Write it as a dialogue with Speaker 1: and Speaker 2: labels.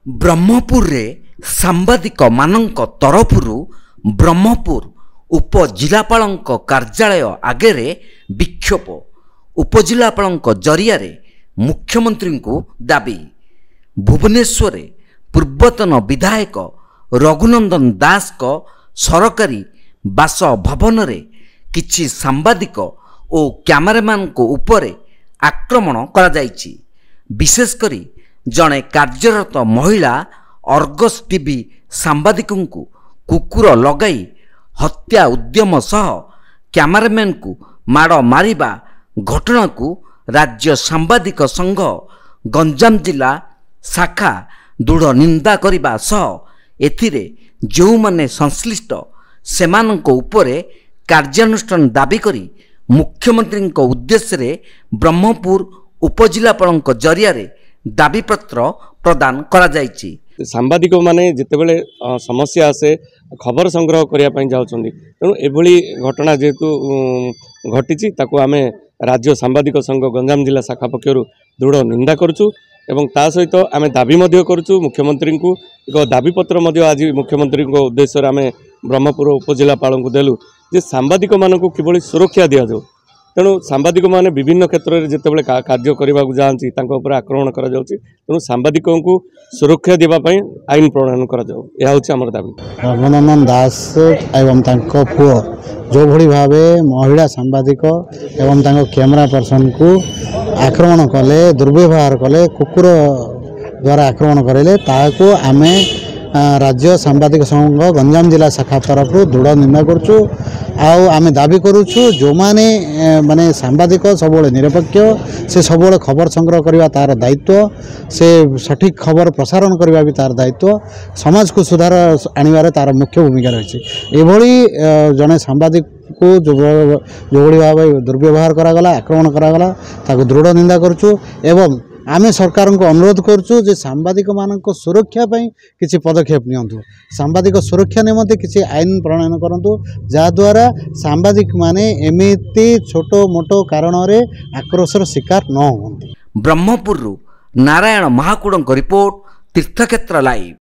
Speaker 1: ब्रह्मपुर रे सांबादिक मानक तरफरु ब्रह्मपुर उपजिलापालक कार्यालय आगे रे विक्षोभ उपजिलापालक जरिया मुख्यमंत्री को दाबी। भुवनेश्वर पूर्वतन विधायक रघुनंदन दास को सरकारी बासभवन रे किछि सांबादिक और कैमरामैन को उपरे आक्रमण करा जायछि। विशेषकर जड़े कार्यरत महिला अर्गस टीवी सांबादिक को कुकुर लगाई हत्या उद्यम सह कैमरामैन को माड़ मारिबा घटना को राज्य सांबादिक संघ गंजाम जिला शाखा दृढ़ निंदा करने सह एथिरे जो माने संश्लिष्ट सेमानक उपरे कार्यानुष्ठान दाबी करी मुख्यमंत्री उद्देश्य रे ब्रह्मपुर उपजिलापालक जरिया दाबी पत्र प्रदान करा जायछि।
Speaker 2: सांबादिक माने जितेबले समस्या आसे खबर संग्रह करने जाउछन्ती तेणु एभली घटना जेहेतु घटी ताकू आमे राज्य सांबादिक संघ गंजाम जिला शाखा पक्षर दृढ़ निंदा करुचु एवं ता सहित आमे दाबी मध्य करुचु मुख्यमंत्री को एक दाबी पत्र आज मुख्यमंत्री उद्देश्य आमे ब्रह्मपुर उपजिलापाल को देलु जे सांबादिक मानक किभली सुरक्षा दि जाऊ। तेणु सांबादिक माने विभिन्न क्षेत्र में जितेबाला कार्य करने जाती आक्रमण कर तेणु सांबादिक को सुरक्षा देवाई आईन प्रणयन कर दाबी।
Speaker 3: रघुनंदन दास एवं पुओ जो भली भाव महिला सांबादिक एवं कैमरा पर्सन को आक्रमण कले दुर्व्यवहार कले कुकुर द्वारा आक्रमण करेले ताको आमे राज्य सांबादिक संघ गंजाम जिला शाखा तरफ दृढ़ निंदा करुचु आमे दाबी करुचु जो माने माने सांबादिक सब निरपेक्ष से सब खबर संग्रह करने तार दायित्व से सठिक खबर प्रसारण करने भी तार दायित्व समाज को सुधार आनिबार तार मुख्य भूमिका रही। एभली जड़े सांबादिक को जो भली भाव दुर्व्यवहार करागला आक्रमण करागला ताको दृढ़ निंदा करुचु एवं आमे सरकार को अनुरोध करुचु जे सांबादिक मानक सुरक्षा पई किसी पदक्षेप नियंतु सांबादिक सुरक्षा निमंते किसी आईन प्रणयन करंतु जहाद्वारा सांबादिक माने एमिति छोटो मोटो कारण रे आक्रोशर शिकार न होंती।
Speaker 1: ब्रह्मपुर नारायण महाकुड़ रिपोर्ट तीर्थक्षेत्र लाइव।